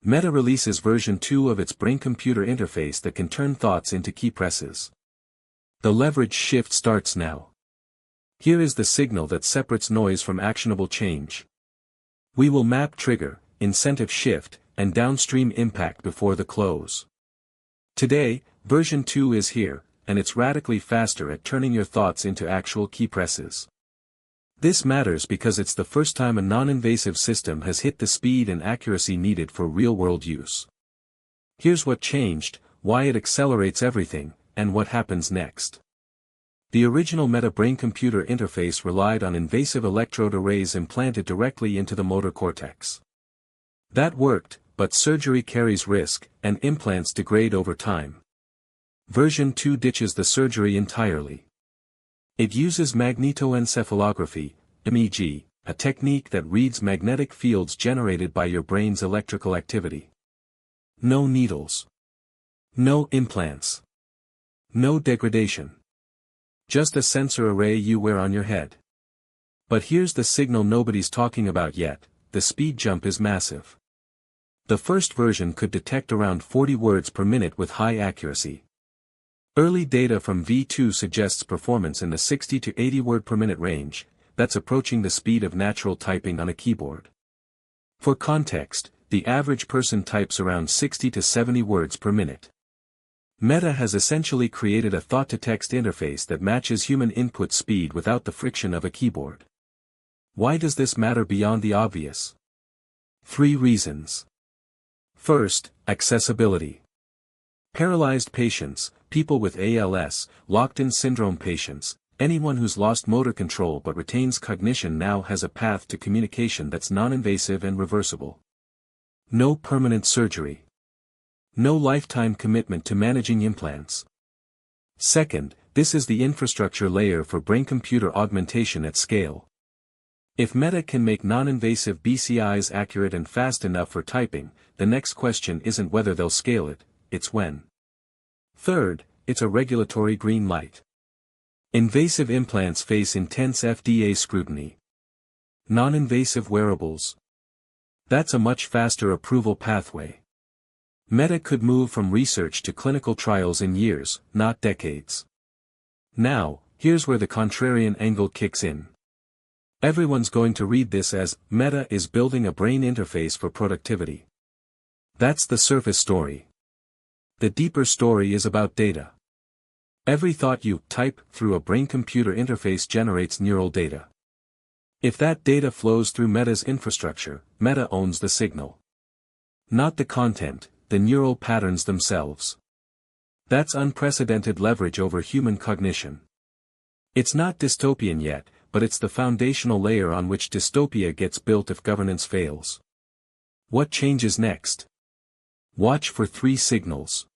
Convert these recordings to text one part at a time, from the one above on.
Meta releases version 2 of its brain-computer interface that can turn thoughts into keypresses. The leverage shift starts now. Here is the signal that separates noise from actionable change. We will map trigger, incentive shift, and downstream impact before the close. Today, version 2 is here, and it's radically faster at turning your thoughts into actual keypresses. This matters because it's the first time a non-invasive system has hit the speed and accuracy needed for real-world use. Here's what changed, why it accelerates everything, and what happens next. The original Meta brain-computer interface relied on invasive electrode arrays implanted directly into the motor cortex. That worked, but surgery carries risk, and implants degrade over time. Version 2 ditches the surgery entirely. It uses magnetoencephalography, MEG, a technique that reads magnetic fields generated by your brain's electrical activity. No needles. No implants. No degradation. Just a sensor array you wear on your head. But here's the signal nobody's talking about yet: the speed jump is massive. The first version could detect around 40 words per minute with high accuracy. Early data from V2 suggests performance in the 60 to 80 word per minute range, that's approaching the speed of natural typing on a keyboard. For context, the average person types around 60 to 70 words per minute. Meta has essentially created a thought-to-text interface that matches human input speed without the friction of a keyboard. Why does this matter beyond the obvious? 3 reasons. First, accessibility. Paralyzed patients, people with ALS, locked-in syndrome patients, anyone who's lost motor control but retains cognition now has a path to communication that's non-invasive and reversible. No permanent surgery. No lifetime commitment to managing implants. Second, this is the infrastructure layer for brain-computer augmentation at scale. If Meta can make non-invasive BCIs accurate and fast enough for typing, the next question isn't whether they'll scale it, it's when. Third, it's a regulatory green light. Invasive implants face intense FDA scrutiny. Non-invasive wearables. That's a much faster approval pathway. Meta could move from research to clinical trials in years, not decades. Now, here's where the contrarian angle kicks in. Everyone's going to read this as, Meta is building a brain interface for productivity. That's the surface story. The deeper story is about data. Every thought you type through a brain-computer interface generates neural data. If that data flows through Meta's infrastructure, Meta owns the signal. Not the content, the neural patterns themselves. That's unprecedented leverage over human cognition. It's not dystopian yet, but it's the foundational layer on which dystopia gets built if governance fails. What changes next? Watch for 3 signals.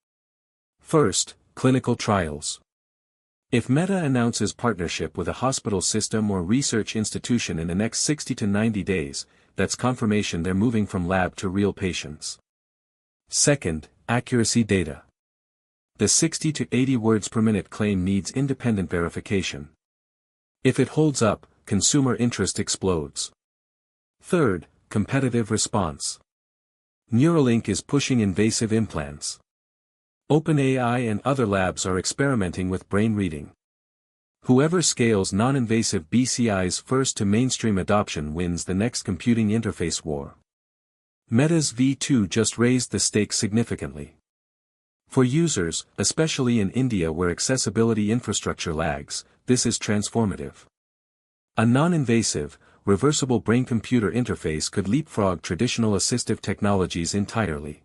First, clinical trials. If Meta announces partnership with a hospital system or research institution in the next 60 to 90 days, that's confirmation they're moving from lab to real patients. Second, accuracy data. The 60 to 80 words per minute claim needs independent verification. If it holds up, consumer interest explodes. Third, competitive response. Neuralink is pushing invasive implants. OpenAI and other labs are experimenting with brain reading. Whoever scales non-invasive BCIs first to mainstream adoption wins the next computing interface war. Meta's V2 just raised the stakes significantly. For users, especially in India where accessibility infrastructure lags, this is transformative. A non-invasive, reversible brain-computer interface could leapfrog traditional assistive technologies entirely.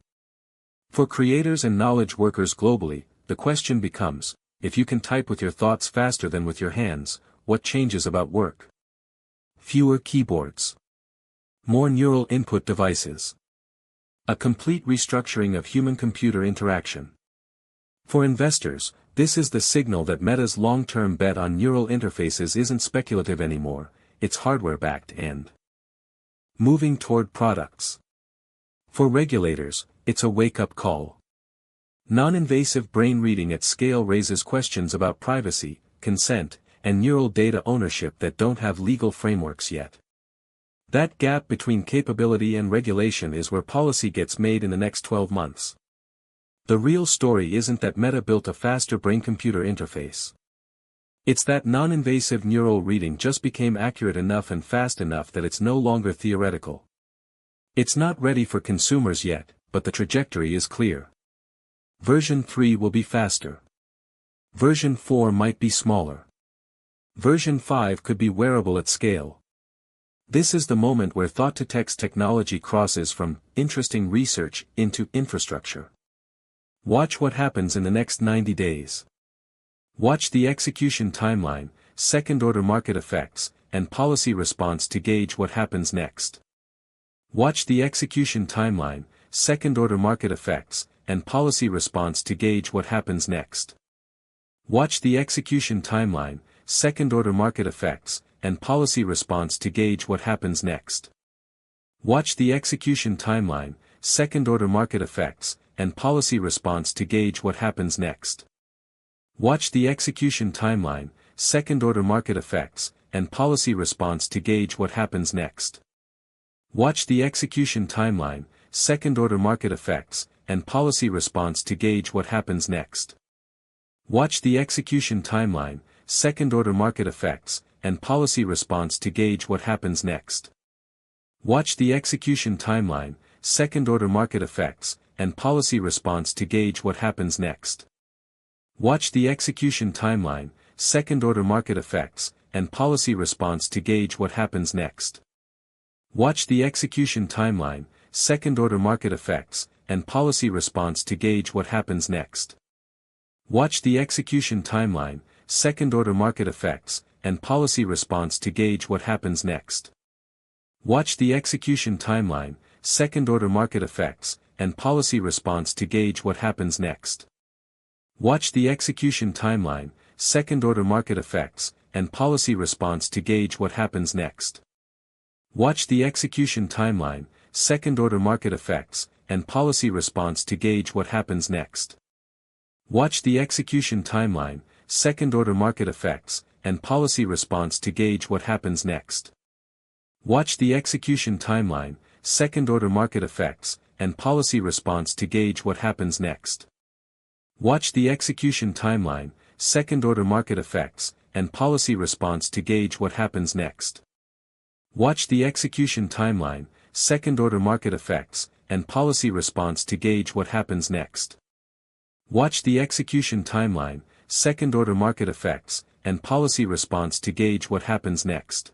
For creators and knowledge workers globally, the question becomes, if you can type with your thoughts faster than with your hands, what changes about work? Fewer keyboards. More neural input devices. A complete restructuring of human-computer interaction. For investors, this is the signal that Meta's long-term bet on neural interfaces isn't speculative anymore, it's hardware-backed and moving toward products. For regulators, it's a wake-up call. Non-invasive brain reading at scale raises questions about privacy, consent, and neural data ownership that don't have legal frameworks yet. That gap between capability and regulation is where policy gets made in the next 12 months. The real story isn't that Meta built a faster brain-computer interface. It's that non-invasive neural reading just became accurate enough and fast enough that it's no longer theoretical. It's not ready for consumers yet, but the trajectory is clear. Version 3 will be faster. Version 4 might be smaller. Version 5 could be wearable at scale. This is the moment where thought-to-text technology crosses from interesting research into infrastructure. Watch what happens in the next 90 days. Watch the execution timeline, second-order market effects, and policy response to gauge what happens next. Watch the execution timeline, second-order market effects, and policy response to gauge what happens next. Watch the execution timeline, second-order market effects, and policy response to gauge what happens next. Watch the execution timeline, second-order market effects, and policy response to gauge what happens next. Watch the execution timeline, second-order market effects, and policy response to gauge what happens next. Watch the execution timeline, second-order market effects, and policy response to gauge what happens next. Watch the execution timeline, second-order market effects, and policy response to gauge what happens next. Watch the execution timeline, second-order market effects, and policy response to gauge what happens next. Watch the execution timeline, second-order market effects, and policy response to gauge what happens next. Watch the execution timeline, second-order market effects, and policy response to gauge what happens next. Watch the execution timeline, second-order market effects, and policy response to gauge what happens next. Watch the execution timeline, second-order market effects, and policy response to gauge what happens next. Watch the execution timeline, second-order market effects, and policy response to gauge what happens next. Watch the execution timeline, second-order market effects, and policy response to gauge what happens next. Watch the execution timeline, second-order market effects, and policy response to gauge what happens next. Watch the execution timeline, second-order market effects, and policy response to gauge what happens next. Watch the execution timeline, second-order market effects, and policy response to gauge what happens next. Watch the execution timeline, second-order market effects, and policy response to gauge what happens next. Watch the execution timeline, second-order market effects, and policy response to gauge what happens next.